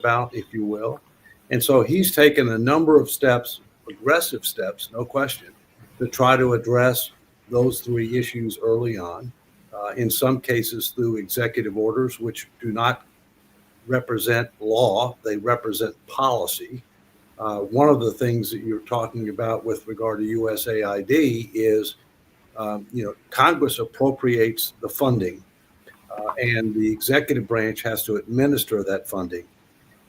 about, if you will. And so he's taken a number of steps, aggressive steps, no question, to try to address those three issues early on. In some cases, through executive orders, which do not represent law, they represent policy. One of the things that you're talking about with regard to USAID is, Congress appropriates the funding, and the executive branch has to administer that funding.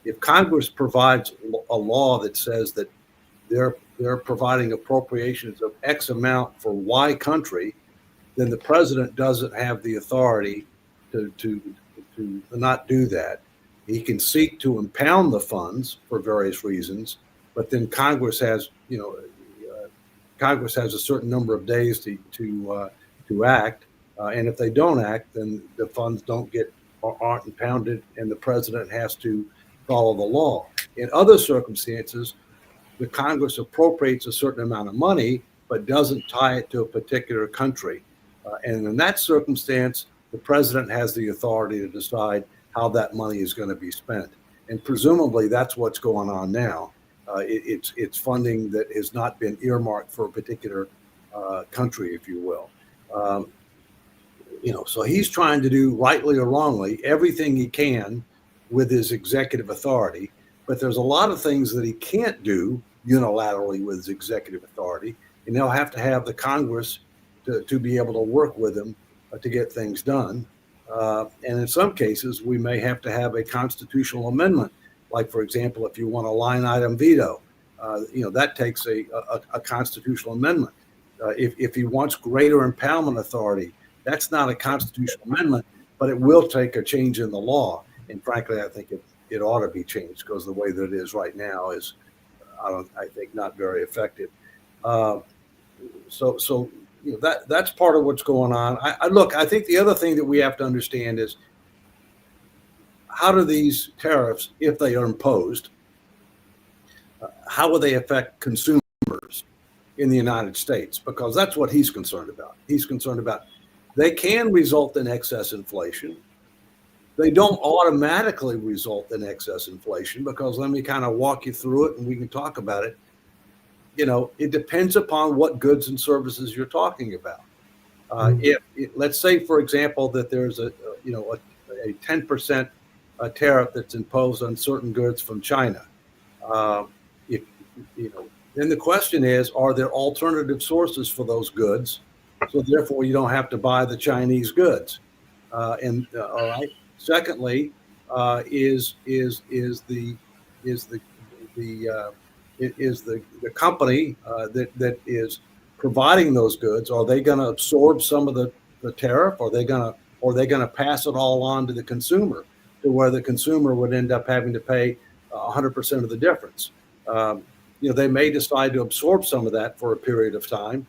If Congress provides a law that says that they're providing appropriations of X amount for Y country, then the president doesn't have the authority to not do that. He can seek to impound the funds for various reasons, but then Congress has a certain number of days to act, and if they don't act, then the funds aren't impounded, and the president has to follow the law. In other circumstances, the Congress appropriates a certain amount of money, but doesn't tie it to a particular country. And in that circumstance, the president has the authority to decide how that money is going to be spent. And presumably that's what's going on now. It's funding that has not been earmarked for a particular country, if you will. So he's trying to do, rightly or wrongly, everything he can with his executive authority, but there's a lot of things that he can't do unilaterally with his executive authority, and he'll have to have the Congress to be able to work with him to get things done. And in some cases, we may have to have a constitutional amendment, like, for example, if you want a line item veto, that takes a constitutional amendment. If he wants greater impoundment authority, that's not a constitutional amendment, but it will take a change in the law. And frankly, I think it ought to be changed, because the way that it is right now is, I think, not very effective. That's part of what's going on. I think the other thing that we have to understand is, how do these tariffs, if they are imposed, how will they affect consumers in the United States? Because that's what he's concerned about. He's concerned about they can result in excess inflation. They don't automatically result in excess inflation, because let me kind of walk you through it and we can talk about it. It depends upon what goods and services you're talking about. If let's say, for example, that there's a 10% tariff that's imposed on certain goods from China, then the question is, are there alternative sources for those goods? So therefore, you don't have to buy the Chinese goods. All right. Secondly, is the company that is providing those goods, are they going to absorb some of the tariff? Or are they going to pass it all on to the consumer, to where the consumer would end up having to pay 100% of the difference? They may decide to absorb some of that for a period of time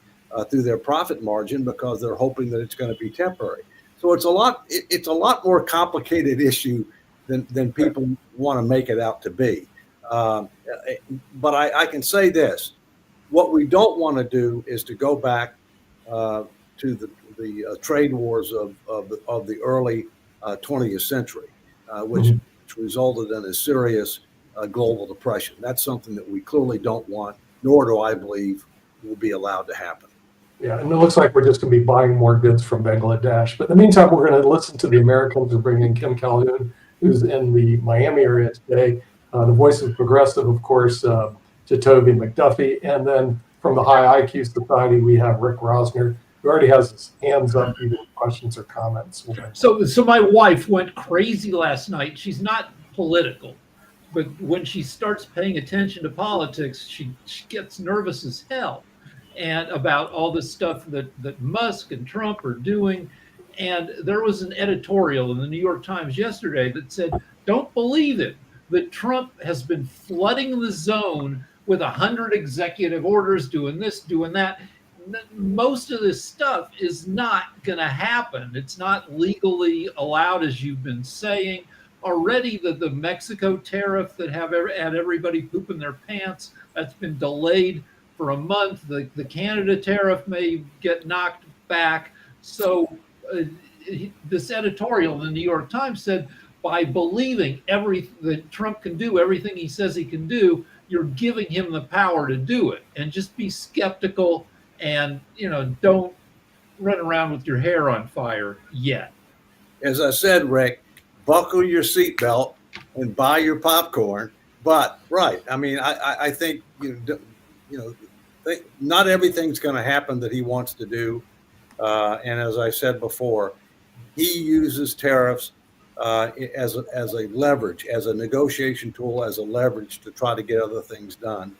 through their profit margin, because they're hoping that it's going to be temporary. So it's a lot more complicated issue than people want to make it out to be. But I can say this: what we don't want to do is to go back to the trade wars of the early 20th century, which resulted in a serious global depression. That's something that we clearly don't want, nor do I believe will be allowed to happen. Yeah, and it looks like we're just going to be buying more goods from Bangladesh. But in the meantime, we're going to listen to the Americans. We're bringing in Kim Calhoun, who's in the Miami area today. The Voice of Progressive, of course, to Toby McDuffie. And then from the High IQ Society, we have Rick Rosner, who already has his hands up, either questions or comments. So my wife went crazy last night. She's not political, but when she starts paying attention to politics, she gets nervous as hell, and about all this stuff that Musk and Trump are doing. And there was an editorial in the New York Times yesterday that said, don't believe it, that Trump has been flooding the zone with 100 executive orders, doing this, doing that. Most of this stuff is not going to happen. It's not legally allowed, as you've been saying. Already the Mexico tariff that had everybody pooping their pants, that's been delayed for a month. The Canada tariff may get knocked back. So this editorial in the New York Times said, by believing that Trump can do everything he says he can do, you're giving him the power to do it. And just be skeptical and, don't run around with your hair on fire yet. As I said, Rick, buckle your seatbelt and buy your popcorn. But right, I mean, I think not everything's going to happen that he wants to do. And as I said before, he uses tariffs as a leverage, as a negotiation tool, as a leverage to try to get other things done.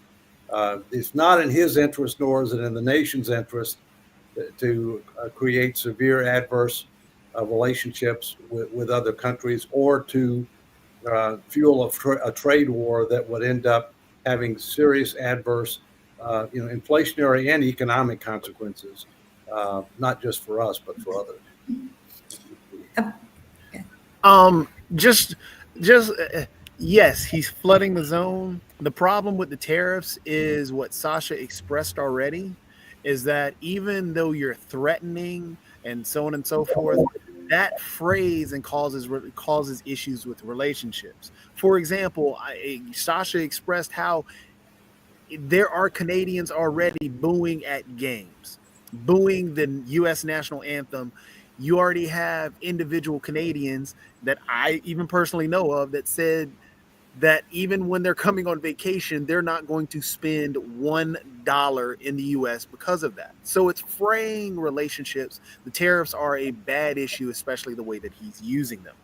It's not in his interest, nor is it in the nation's interest, to create severe adverse relationships with other countries, or to fuel a trade war that would end up having serious adverse, inflationary and economic consequences, not just for us, but for others. Yes, he's flooding the zone. The problem with the tariffs is what Sasha expressed already, is that even though you're threatening and so on and so forth, that phrase and causes issues with relationships. For example, Sasha expressed how there are Canadians already booing at games, booing the U.S. national anthem. You already have individual Canadians that I even personally know of that said that even when they're coming on vacation, they're not going to spend $1 in the U.S. because of that. So it's fraying relationships. The tariffs are a bad issue, especially the way that he's using them.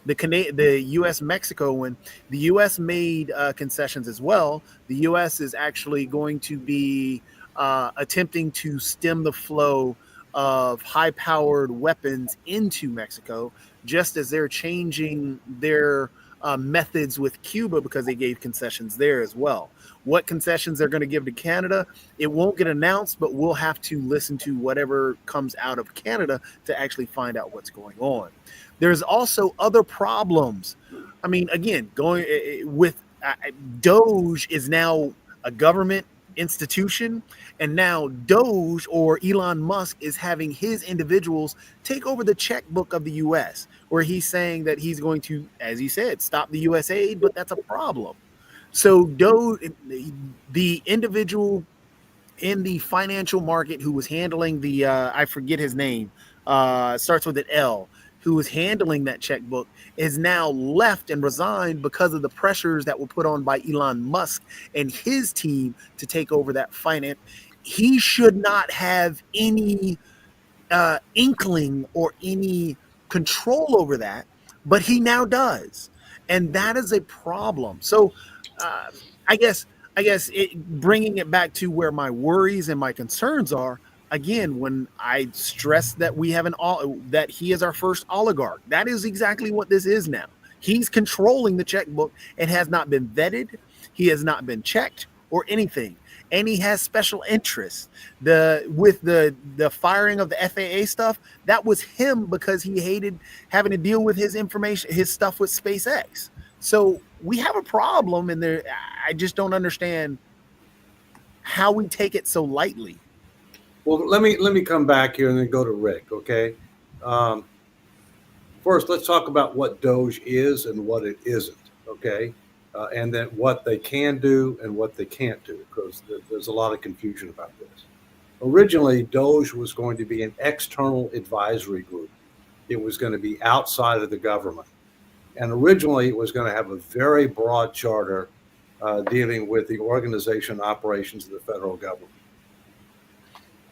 The U.S.-Mexico one, the U.S. made concessions as well. The U.S. is actually going to be attempting to stem the flow of high-powered weapons into Mexico, just as they're changing their methods with Cuba because they gave concessions there as well. What concessions they're going to give to Canada, it won't get announced, but we'll have to listen to whatever comes out of Canada to actually find out what's going on. There's also other problems. I mean, again, going with Doge is now a government institution, and now Doge or Elon Musk is having his individuals take over the checkbook of the U.S., where he's saying that he's going to, as he said, stop the U.S. aid, but that's a problem. So Doge, the individual in the financial market who was handling the, I forget his name, starts with an L, who was handling that checkbook, is now left and resigned because of the pressures that were put on by Elon Musk and his team to take over that finance. He should not have any inkling or any control over that, but he now does. And that is a problem. So I guess bringing it back to where my worries and my concerns are, again, when I stress that we have that he is our first oligarch, that is exactly what this is now. He's controlling the checkbook and has not been vetted. He has not been checked or anything. And he has special interests. With the firing of the FAA stuff, that was him because he hated having to deal with his stuff with SpaceX. So we have a problem, and I just don't understand how we take it so lightly. Well, let me come back here and then go to Rick, okay? First, let's talk about what Doge is and what it isn't, okay? And then what they can do and what they can't do, because there's a lot of confusion about this. Originally, Doge was going to be an external advisory group. It was going to be outside of the government. And originally, it was going to have a very broad charter dealing with the organization operations of the federal government.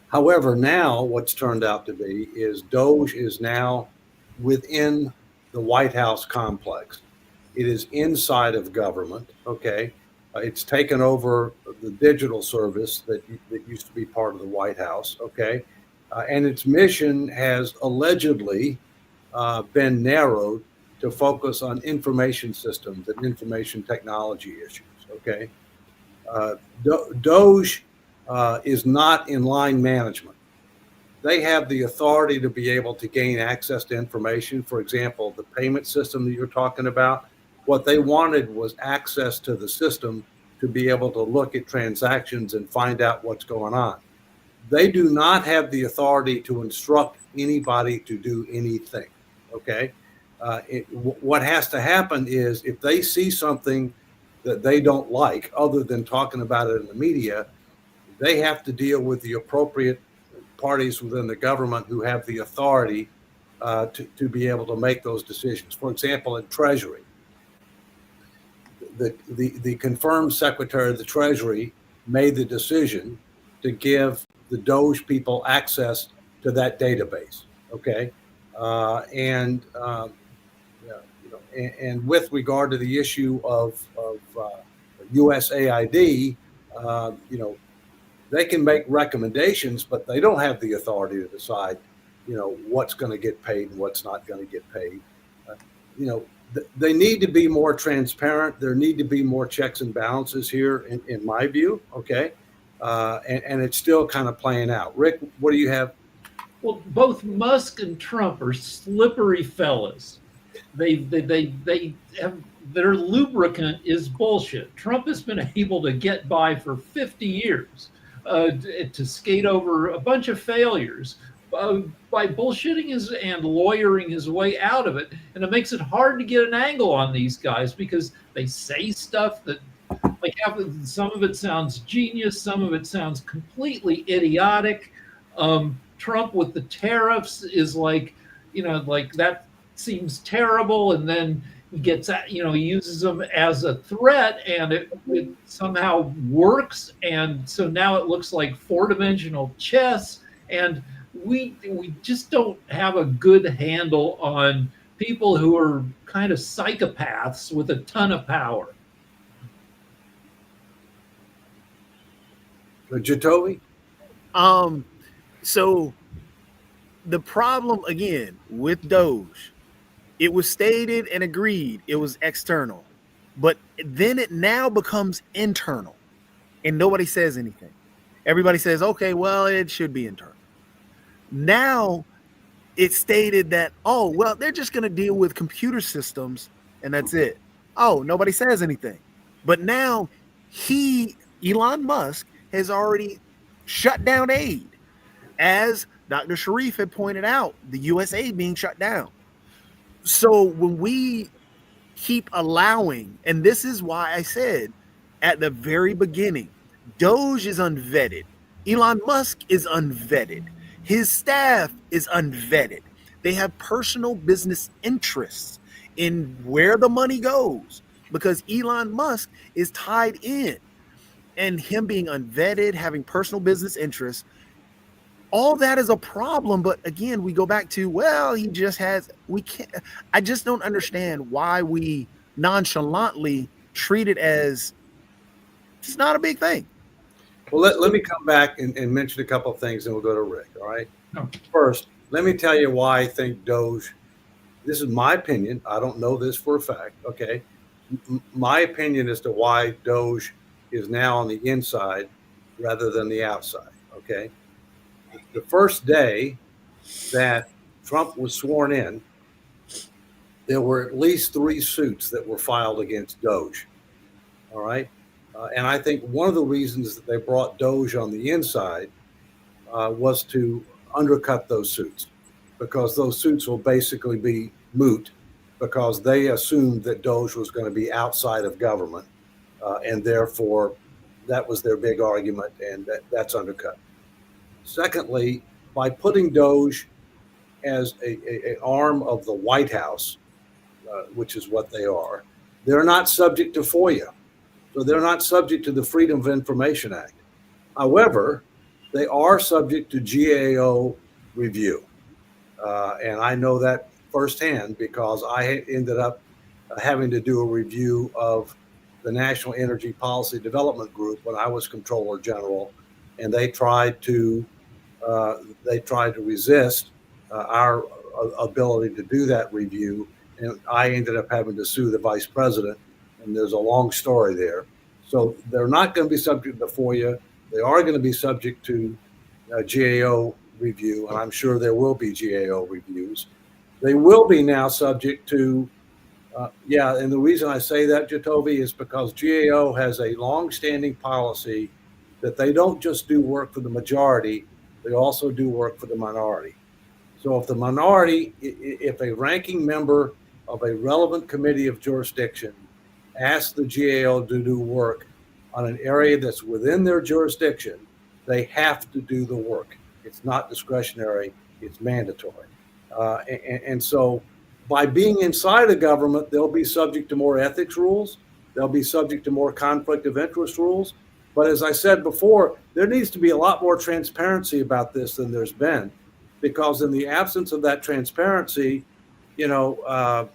However, now what's turned out to be is Doge is now within the White House complex. It is inside of government, okay? It's taken over the digital service that used to be part of the White House, okay? And its mission has allegedly been narrowed to focus on information systems and information technology issues, okay? Doge is not in line management. They have the authority to be able to gain access to information. For example, the payment system that you're talking about, what they wanted was access to the system to be able to look at transactions and find out what's going on. They do not have the authority to instruct anybody to do anything, okay? What has to happen is if they see something that they don't like, other than talking about it in the media, they have to deal with the appropriate parties within the government who have the authority to be able to make those decisions. For example, in Treasury, the confirmed Secretary of the Treasury made the decision to give the Doge people access to that database. Okay, and with regard to the issue of USAID, they can make recommendations, but they don't have the authority to decide, what's going to get paid and what's not going to get paid. They need to be more transparent. There need to be more checks and balances here, in my view. Okay, and it's still kind of playing out. Rick, what do you have? Well, both Musk and Trump are slippery fellas. They have, their lubricant is bullshit. Trump has been able to get by for 50 years to skate over a bunch of failures by bullshitting and lawyering his way out of it. And it makes it hard to get an angle on these guys because they say stuff that, like, some of it sounds genius, some of it sounds completely idiotic. Trump with the tariffs is like that seems terrible, and then he gets he uses them as a threat, and it somehow works, and so now it looks like four-dimensional chess, and we just don't have a good handle on people who are kind of psychopaths with a ton of power. Jacoby? So the problem again with Doge, it was stated and agreed it was external, but then it now becomes internal and nobody says anything. Everybody says, okay, well, it should be internal. Now it's stated that, oh, well, they're just going to deal with computer systems and that's it. Oh, nobody says anything. But now Elon Musk, has already shut down aid. As Dr. Sharif had pointed out, the USA being shut down. So when we keep allowing, and this is why I said at the very beginning, Doge is unvetted. Elon Musk is unvetted. His staff is unvetted. They have personal business interests in where the money goes because Elon Musk is tied in. And him being unvetted, having personal business interests, all that is a problem. But again, we go back to, well, he just has, we can't, I just don't understand why we nonchalantly treat it as it's not a big thing. Well, let me come back and mention a couple of things, and we'll go to Rick, all right? No. First, let me tell you why I think Doge, this is my opinion, I don't know this for a fact, okay? My opinion as to why Doge is now on the inside rather than the outside, okay? The first day that Trump was sworn in, there were at least 3 suits that were filed against Doge, all right? And I think one of the reasons that they brought Doge on the inside was to undercut those suits, because those suits will basically be moot because they assumed that Doge was going to be outside of government. And therefore, that was their big argument, and that's undercut. Secondly, by putting Doge as an arm of the White House, which is what they are, they're not subject to FOIA. So they're not subject to the Freedom of Information Act. However, they are subject to GAO review. And I know that firsthand because I ended up having to do a review of the National Energy Policy Development Group when I was Comptroller General, and they tried to resist our ability to do that review, and I ended up having to sue the Vice President, and there's a long story there. So they're not going to be subject to FOIA. They are going to be subject to GAO review, and I'm sure there will be GAO reviews. They will be now subject to and the reason I say that, Jacoby, is because GAO has a long-standing policy that they don't just do work for the majority, they also do work for the minority. So if the minority, if a ranking member of a relevant committee of jurisdiction asks the GAO to do work on an area that's within their jurisdiction, they have to do the work. It's not discretionary, it's mandatory. And so by being inside a government, they'll be subject to more ethics rules. They'll be subject to more conflict of interest rules. But as I said before, there needs to be a lot more transparency about this than there's been, because in the absence of that transparency, the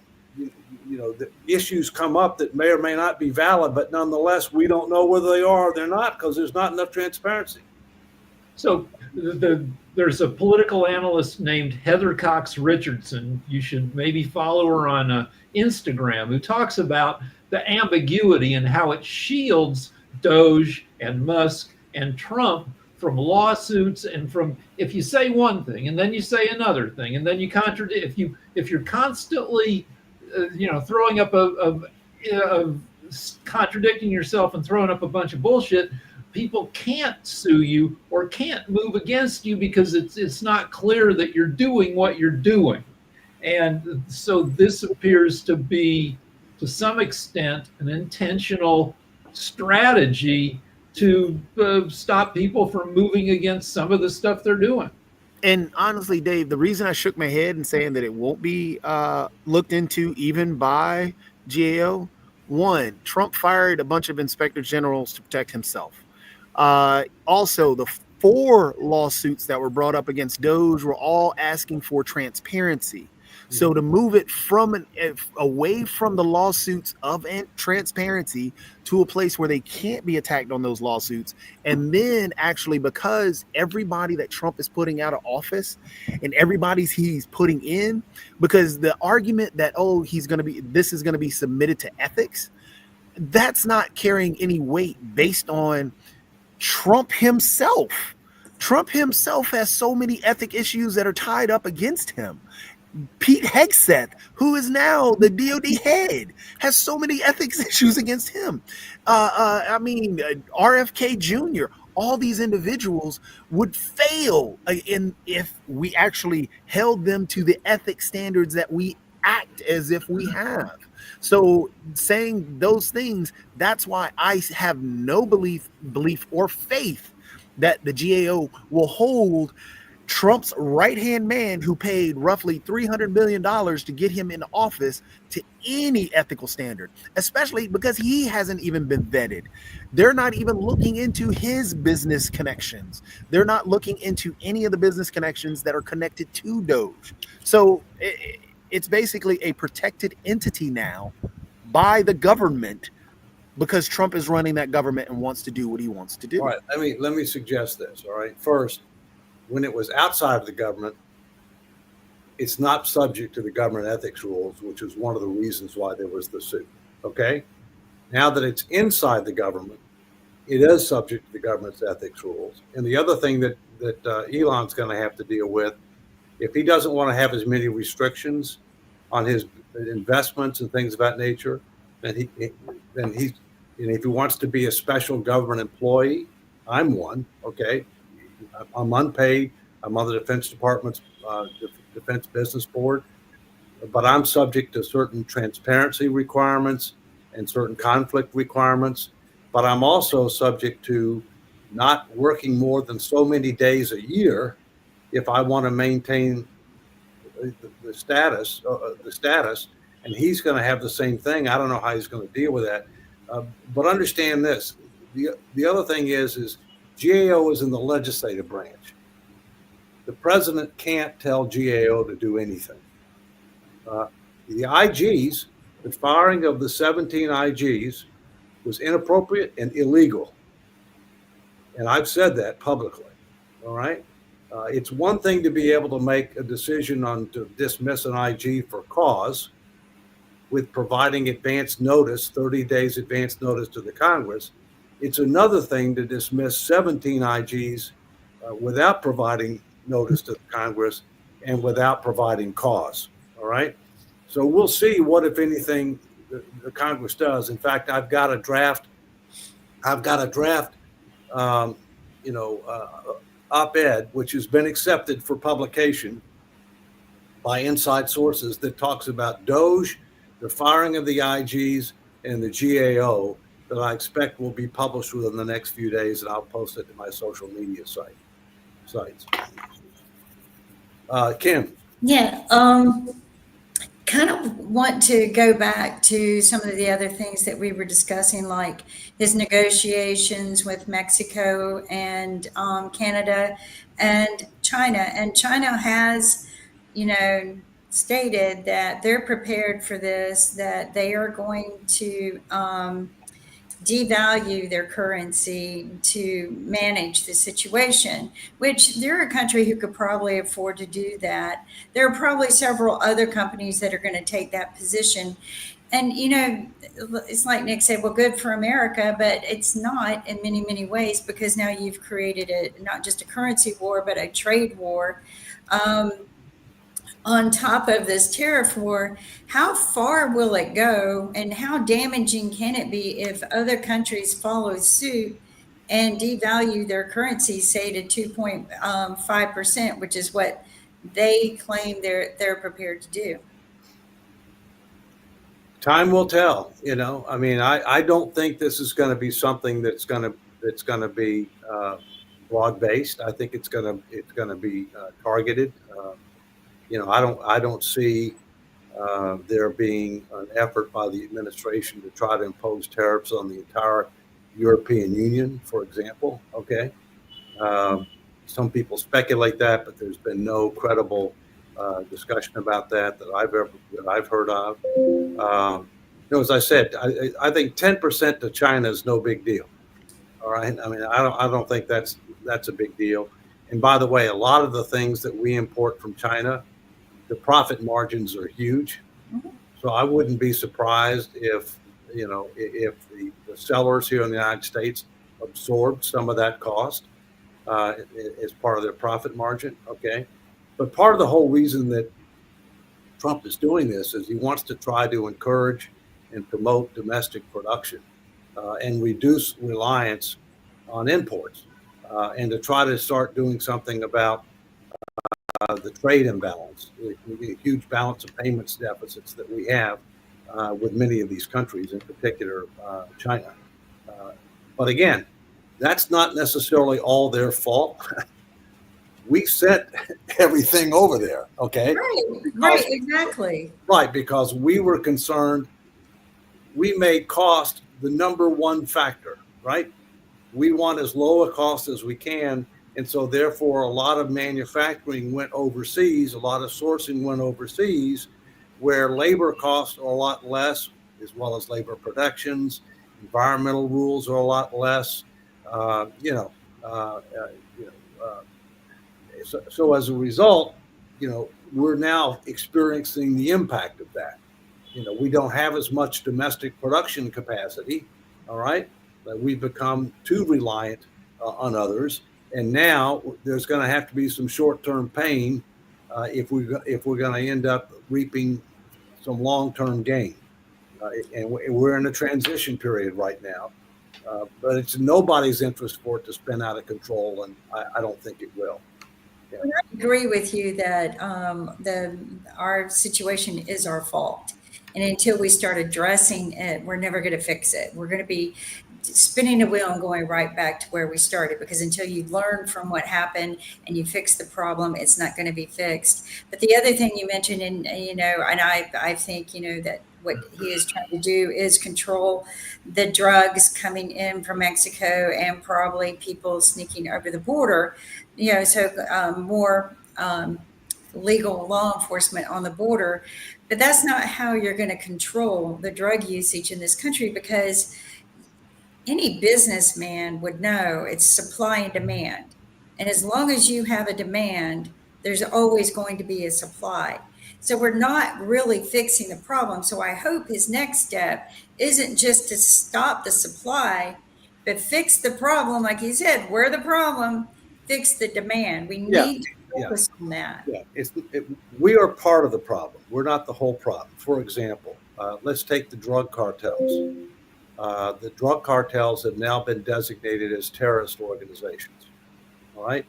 issues come up that may or may not be valid, but nonetheless, we don't know whether they are or they're not because there's not enough transparency. So there's a political analyst named Heather Cox Richardson. You should maybe follow her on Instagram, who talks about the ambiguity and how it shields Doge and Musk and Trump from lawsuits and from, if you say one thing and then you say another thing and then you contradict, if you're constantly throwing up contradicting yourself and throwing up a bunch of bullshit, people can't sue you or can't move against you because it's not clear that you're doing what you're doing. And so this appears to be, to some extent, an intentional strategy to stop people from moving against some of the stuff they're doing. And honestly, Dave, the reason I shook my head and saying that it won't be looked into even by GAO, one, Trump fired a bunch of inspector generals to protect himself. Also, the 4 lawsuits that were brought up against Doge were all asking for transparency. So to move it away from the lawsuits of transparency to a place where they can't be attacked on those lawsuits, and then actually, because everybody that Trump is putting out of office and he's putting in, because the argument that this is going to be submitted to ethics, that's not carrying any weight based on Trump himself. Trump himself has so many ethic issues that are tied up against him. Pete Hegseth, who is now the DOD head, has so many ethics issues against him. RFK Jr., all these individuals would fail if we actually held them to the ethics standards that we act as if we have. So saying those things, that's why I have no belief or faith that the GAO will hold Trump's right-hand man, who paid roughly $300 million to get him in office, to any ethical standard, especially because he hasn't even been vetted. They're not even looking into his business connections. They're not looking into any of the business connections that are connected to Doge. So it's basically a protected entity now by the government because Trump is running that government and wants to do what he wants to do. All right, let me suggest this. All right, first, when it was outside of the government, it's not subject to the government ethics rules, which is one of the reasons why there was the suit. Okay, now that it's inside the government, it is subject to the government's ethics rules. And the other thing that Elon's going to have to deal with, if he doesn't want to have as many restrictions on his investments and things of that nature, then if he wants to be a special government employee, I'm one. Okay, I'm unpaid. I'm on the Defense Department's Defense Business Board, but I'm subject to certain transparency requirements and certain conflict requirements. But I'm also subject to not working more than so many days a year if I want to maintain the status. And he's going to have the same thing. I don't know how he's going to deal with that. But understand this: the other thing is GAO is in the legislative branch. The president can't tell GAO to do anything. The IGs, the firing of the 17 IGs was inappropriate and illegal. And I've said that publicly. All right. It's one thing to be able to make a decision to dismiss an IG for cause with providing advance notice, 30 days advance notice to the Congress. It's another thing to dismiss 17 IGs without providing notice to the Congress and without providing cause. All right. So we'll see what, if anything, the Congress does. In fact, I've got a draft op-ed, which has been accepted for publication by inside sources, that talks about Doge the firing of the IGs and the GAO that I expect will be published within the next few days, and I'll post it to my social media sites. Kim. Yeah, kind of want to go back to some of the other things that we were discussing, like his negotiations with Mexico and Canada and China. And China has, stated that they're prepared for this, that they are going to devalue their currency to manage the situation, which they're a country who could probably afford to do that. There are probably several other companies that are going to take that position. And, it's like Nick said, well, good for America, but it's not in many, many ways, because now you've created not just a currency war, but a trade war. On top of this tariff war, how far will it go, and how damaging can it be if other countries follow suit and devalue their currency, say to 2.5%, which is what they claim they're prepared to do? Time will tell. I mean, I don't think this is going to be something that's going to be broad based. I think it's going to be targeted. I don't see there being an effort by the administration to try to impose tariffs on the entire European Union, for example. Okay. Some people speculate that, but there's been no credible discussion about that I've heard of. As I said, I think 10% to China is no big deal. All right. I mean, I don't think that's a big deal. And by the way, a lot of the things that we import from China, the profit margins are huge. So I wouldn't be surprised if the sellers here in the United States absorb some of that cost as part of their profit margin. Okay. But part of the whole reason that Trump is doing this is he wants to try to encourage and promote domestic production and reduce reliance on imports, and to try to start doing something about the trade imbalance, the huge balance of payments deficits that we have with many of these countries, in particular China. But again, that's not necessarily all their fault. We sent everything over there, okay? Right, exactly. Right, because we were concerned. We made cost the number one factor, right? We want as low a cost as we can. And so therefore, a lot of manufacturing went overseas, a lot of sourcing went overseas, where labor costs are a lot less, as well as labor protections. Environmental rules are a lot less. So as a result, we're now experiencing the impact of that. We don't have as much domestic production capacity. All right, we've become too reliant on others. And now there's going to have to be some short-term pain if we're going to end up reaping some long-term gain. And we're in a transition period right now, but it's in nobody's interest for it to spin out of control, and I don't think it will. Yeah. I agree with you that our situation is our fault. And until we start addressing it, we're never going to fix it. We're going to be spinning a wheel and going right back to where we started, because until you learn from what happened and you fix the problem, it's not going to be fixed. But the other thing you mentioned, and I think that what he is trying to do is control the drugs coming in from Mexico and probably people sneaking over the border, so more legal law enforcement on the border. But that's not how you're going to control the drug usage in this country, because any businessman would know it's supply and demand. And as long as you have a demand, there's always going to be a supply. So we're not really fixing the problem. So I hope his next step isn't just to stop the supply, but fix the problem. Like he said, we're the problem, fix the demand. We need to focus on that. Yeah, we are part of the problem. We're not the whole problem. For example, let's take the drug cartels. The drug cartels have now been designated as terrorist organizations. All right,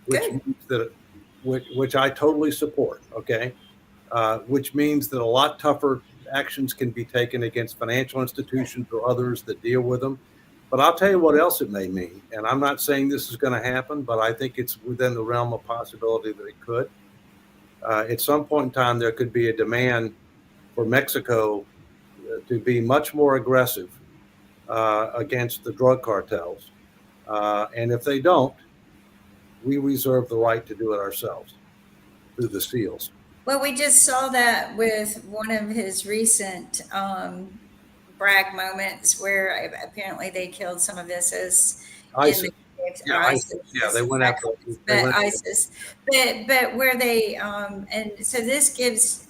which I totally support. Okay, which means that a lot tougher actions can be taken against financial institutions or others that deal with them. But I'll tell you what else it may mean. And I'm not saying this is going to happen, but I think it's within the realm of possibility that it could. At some point in time, there could be a demand for Mexico to be much more aggressive against the drug cartels. And if they don't, we reserve the right to do it ourselves through the seals. Well, we just saw that with one of his recent brag moments where apparently they killed some of ISIS. ISIS. ISIS. Yeah, they went after ISIS. But where they and so this gives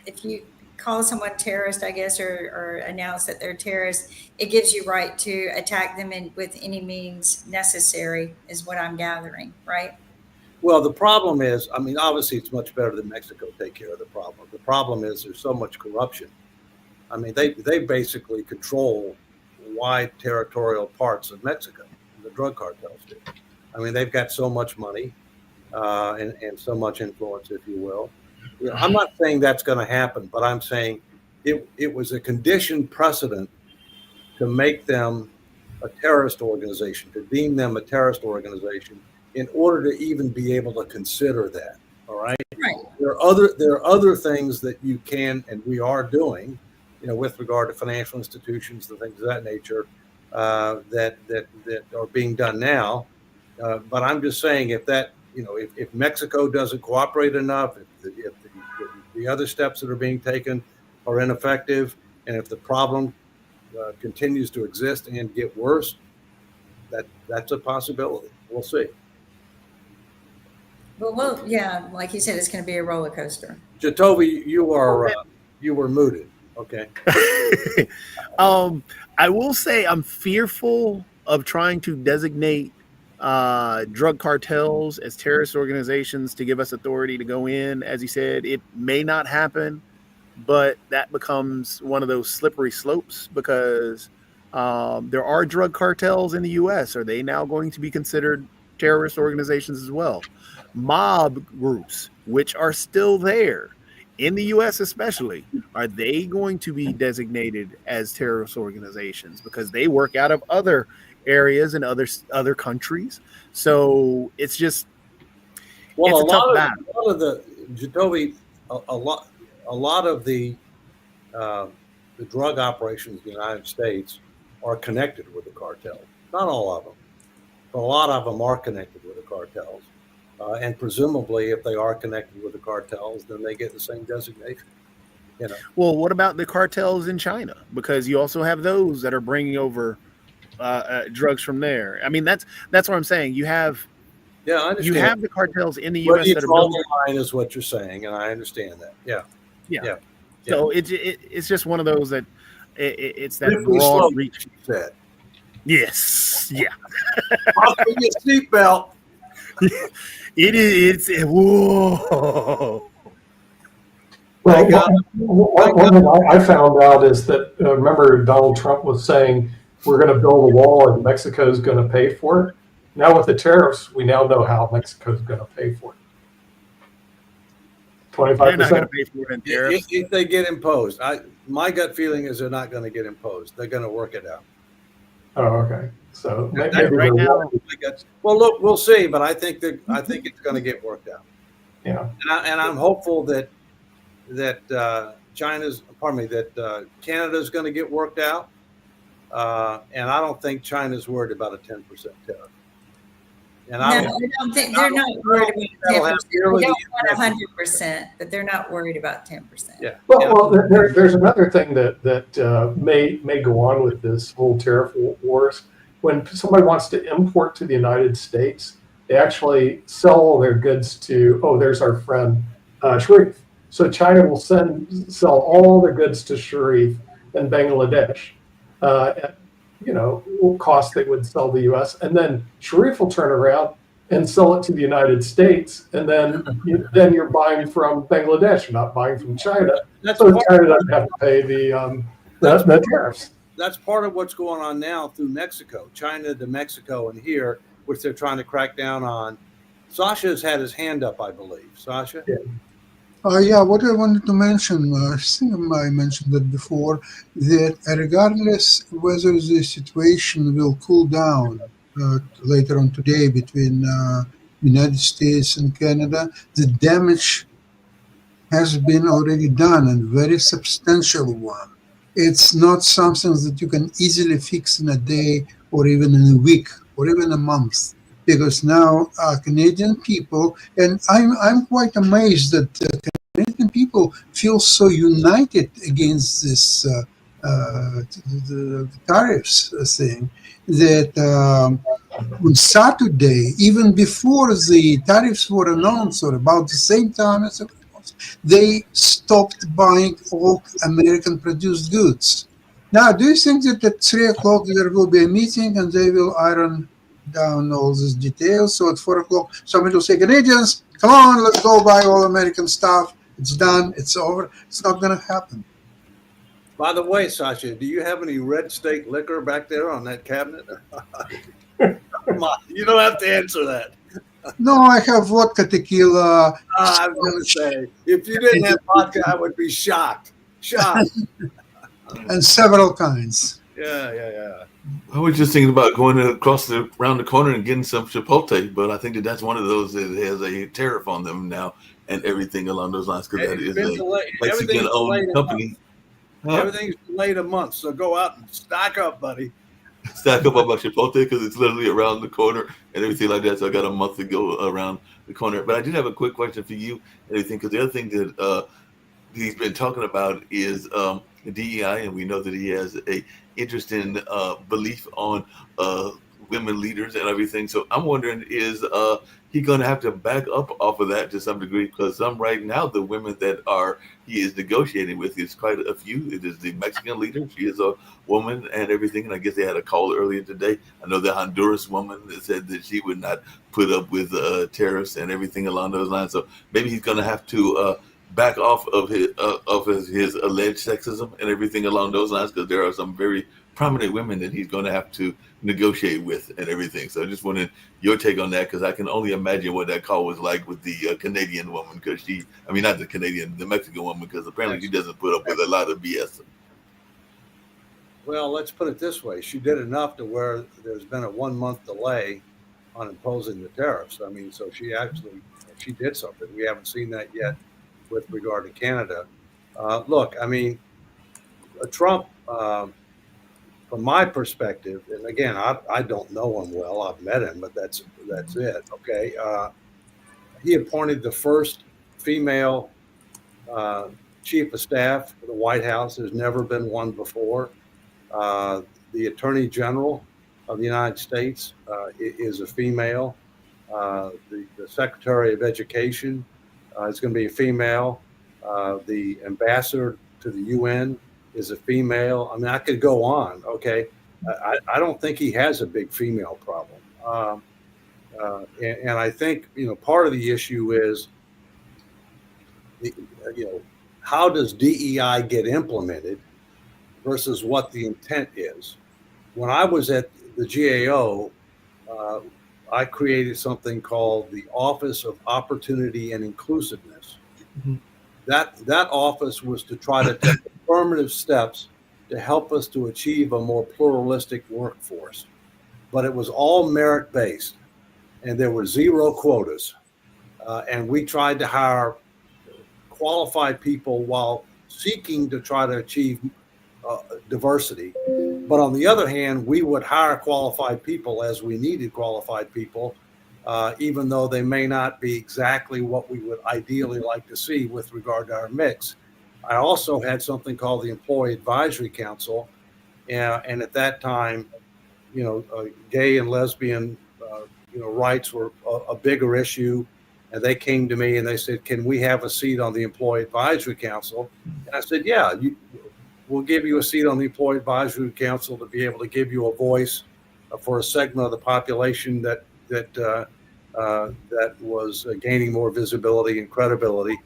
if you call someone terrorist, I guess, or announce that they're terrorists, it gives you right to attack them with any means necessary, is what I'm gathering, right? Well, the problem is, I mean, obviously it's much better than Mexico take care of the problem. The problem is there's so much corruption. I mean, they basically control wide territorial parts of Mexico. The drug cartels do. I mean, they've got so much money and so much influence, if you will. You know, I'm not saying that's going to happen, but I'm saying it was a conditioned precedent to make them a terrorist organization, to deem them a terrorist organization, in order to even be able to consider that. All right. Right. There are other things that you can and we are doing, you know, with regard to financial institutions and things of that nature that are being done now. But I'm just saying, if that, you know, if Mexico doesn't cooperate enough, if the other steps that are being taken are ineffective, and if the problem continues to exist and get worse, that's a possibility. We'll see. Well, yeah, like you said, it's going to be a roller coaster. Jacoby, you were mooted. Okay. I will say I'm fearful of trying to designate drug cartels as terrorist organizations to give us authority to go in. As you said, it may not happen, but that becomes one of those slippery slopes because there are drug cartels in the U.S. Are they now going to be considered terrorist organizations as well? Mob groups, which are still there in the U.S. especially, are they going to be designated as terrorist organizations because they work out of other areas and other countries? So it's just it's a tough battle. A lot of the Jacoby, a lot of the drug operations in the United States are connected with the cartel. Not all of them, but a lot of them are connected with the cartels. And presumably, if they are connected with the cartels, then they get the same designation. You know. Well, what about the cartels in China? Because you also have those that are bringing over drugs from there. I mean, that's what I'm saying. You have I understand. You have the cartels in the Where U.S. you that are draw building. the line is what you're saying, and I understand that. Yeah. So it's just one of those that it's that Slippery broad slope, reach. you said. Yes. Yeah. Fasten your seatbelt. It is. Whoa. Well, one thing I found out is that, remember Donald Trump was saying, we're going to build a wall and Mexico's going to pay for it. Now with the tariffs, we now know how Mexico's going to pay for it. 25%. They're not going to pay for it in tariffs. If they get imposed, my gut feeling is they're not going to get imposed. They're going to work it out. Oh, okay. So maybe right now. Well, look, we'll see, but I think it's going to get worked out. Yeah. And I'm hopeful that Canada's going to get worked out. And I don't think China's worried about a 10% tariff. And I don't think they're not worried about 10%. They don't want 100%, but they're not worried about 10%. Yeah. Well, there's another thing that may go on with this whole tariff wars. When somebody wants to import to the United States, they actually sell all their goods to, there's our friend Sharif. So China will sell all their goods to Sharif in Bangladesh at cost they would sell the U.S. And then Sharif will turn around and sell it to the United States, and then you're buying from Bangladesh, you're not buying from China. So China doesn't have to pay the tariffs. That's part of what's going on now through Mexico, China to Mexico and here, which they're trying to crack down on. Sasha has had his hand up, I believe. Sasha? Yeah. Yeah, what I wanted to mention, I think I mentioned that before, that regardless whether the situation will cool down later on today between United States and Canada, the damage has been already done, and very substantial one. It's not something that you can easily fix in a day or even in a week or even a month, because now Canadian people, and I'm quite amazed that Canadian people feel so united against this the tariffs thing that on Saturday, even before the tariffs were announced, or about the same time as it was, they stopped buying all American produced goods. Now, do you think that at 3 o'clock there will be a meeting and they will iron down all these details? So at 4 o'clock, somebody will say, Canadians, come on, let's go buy all American stuff. It's done, it's over. It's not going to happen. By the way, Sasha, do you have any red state liquor back there on that cabinet? Come on, you don't have to answer that. No, I have vodka, tequila. I was going to say, if you didn't have vodka, I would be shocked. Shocked. And several kinds. Yeah. I was just thinking about going around the corner and getting some Chipotle, but I think that's one of those that has a tariff on them now and everything along those lines, because that is a Mexican-owned company. Everything's delayed a month, so go out and stock up, buddy. Stack up on my Chipotle because it's literally around the corner and everything like that. So I got a month to go around the corner. But I did have a quick question for you and everything, because the other thing that he's been talking about is DEI, and we know that he has a interest in belief on women leaders and everything. So I'm wondering, is he going to have to back up off of that to some degree? Because right now, the women that he is negotiating with is quite a few. It is the Mexican leader. She is a woman and everything. And I guess they had a call earlier today. I know the Honduras woman that said that she would not put up with tariffs and everything along those lines. So maybe he's going to have to back off of his alleged sexism and everything along those lines, because there are some very prominent women that he's going to have to negotiate with and everything. So I just wanted your take on that, because I can only imagine what that call was like with the Canadian woman, because not the Mexican woman, because apparently she doesn't put up with a lot of BS. Well, let's put it this way. She did enough to where there's been a 1 month delay on imposing the tariffs. I mean, so she did something. We haven't seen that yet with regard to Canada. Look, I mean, Trump, from my perspective, and again, I don't know him well. I've met him, but that's it. Okay, he appointed the first female chief of staff for the White House. There's never been one before. The Attorney General of the United States is a female. The Secretary of Education is going to be a female. The ambassador to the UN is a female. I mean, I could go on. Okay, I don't think he has a big female problem, and I think part of the issue is how does DEI get implemented versus what the intent is. When I was at the GAO, I created something called the Office of Opportunity and Inclusiveness. Mm-hmm. That office was to try to take affirmative steps to help us to achieve a more pluralistic workforce. But it was all merit-based, and there were zero quotas. And we tried to hire qualified people while seeking to try to achieve diversity. But on the other hand, we would hire qualified people as we needed qualified people, even though they may not be exactly what we would ideally like to see with regard to our mix. I also had something called the Employee Advisory Council, and at that time, gay and lesbian, rights were a bigger issue, and they came to me and they said, "Can we have a seat on the Employee Advisory Council?" And I said, "Yeah, we'll give you a seat on the Employee Advisory Council to be able to give you a voice for a segment of the population that was gaining more visibility and credibility."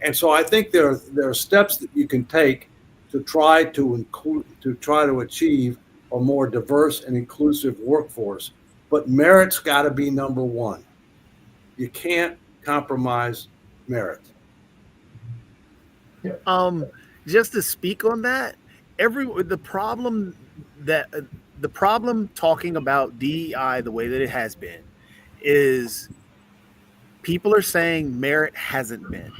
And so I think there are steps that you can take to try to achieve a more diverse and inclusive workforce. But merit's got to be number one. You can't compromise merit. Just to speak on that, the problem talking about DEI the way that it has been is people are saying merit hasn't been.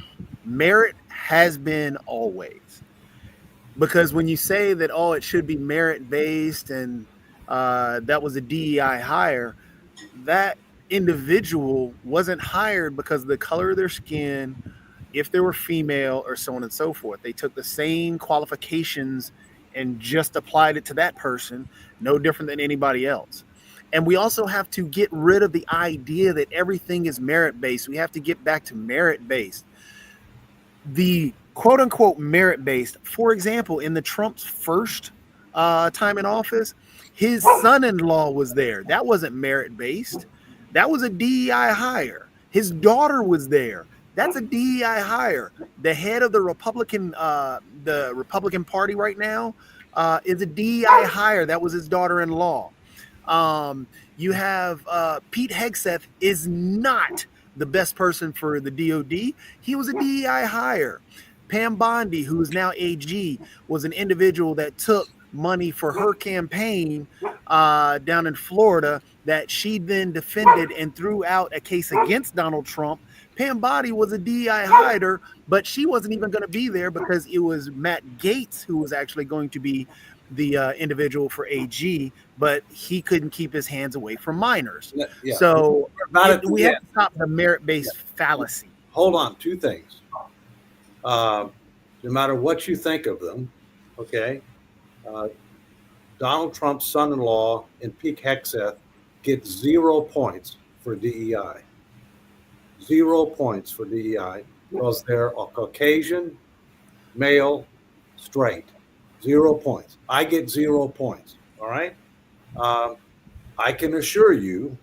Merit has been always. Because when you say that, oh, it should be merit based and that was a DEI hire, that individual wasn't hired because of the color of their skin, if they were female, or so on and so forth. They took the same qualifications and just applied it to that person, no different than anybody else. And we also have to get rid of the idea that everything is merit based. We have to get back to merit based. The quote unquote merit based, for example, in the Trump's first time in office, his son-in-law was there. That wasn't merit based. That was a DEI hire. His daughter was there. That's a DEI hire. The head of the Republican Party right now is a DEI hire. That was his daughter-in-law. You have Pete Hegseth is not the best person for the DOD. He was a DEI hire. Pam Bondi, who is now AG, was an individual that took money for her campaign down in Florida that she then defended and threw out a case against Donald Trump. Pam Bondi was a DEI hire, but she wasn't even going to be there because it was Matt Gaetz who was actually going to be the individual for AG, but he couldn't keep his hands away from minors. Yeah. So we have to stop the merit-based fallacy. Hold on, two things. No matter what you think of them, okay, Donald Trump's son-in-law and Pete Hegseth get 0 points for DEI. 0 points for DEI because they're a Caucasian, male, straight. 0 points. I get 0 points. All right. I can assure you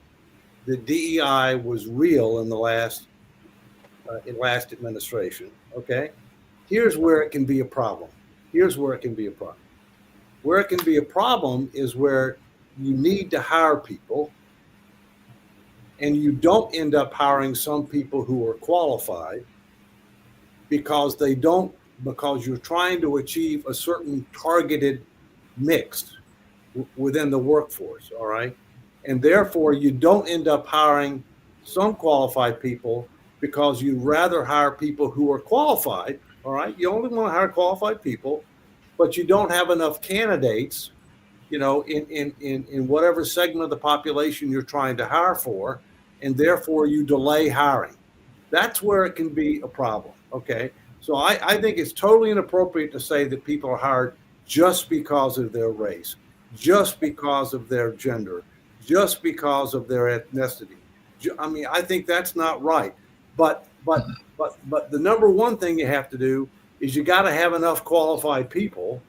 that DEI was real in the last administration. Okay. Here's where it can be a problem. Where it can be a problem is where you need to hire people and you don't end up hiring some people who are qualified because you're trying to achieve a certain targeted mix within the workforce, all right? And therefore, you don't end up hiring some qualified people because you'd rather hire people who are qualified, all right? You only want to hire qualified people, but you don't have enough candidates, in whatever segment of the population you're trying to hire for, and therefore you delay hiring. That's where it can be a problem, okay? So I think it's totally inappropriate to say that people are hired just because of their race, just because of their gender, just because of their ethnicity. I mean, I think that's not right. But the number one thing you have to do is you got to have enough qualified people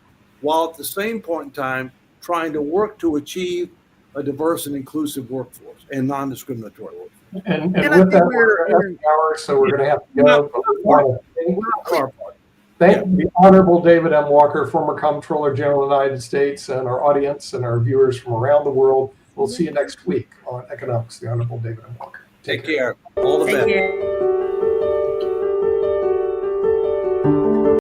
while at the same point in time trying to work to achieve a diverse and inclusive workforce and non-discriminatory workforce. And with that, we're at the hour, so we're going to have to go. Thank the Honorable David M. Walker, former Comptroller General of the United States, and our audience and our viewers from around the world. We'll see you next week on Economics, the Honorable David M. Walker. Take care. All the best.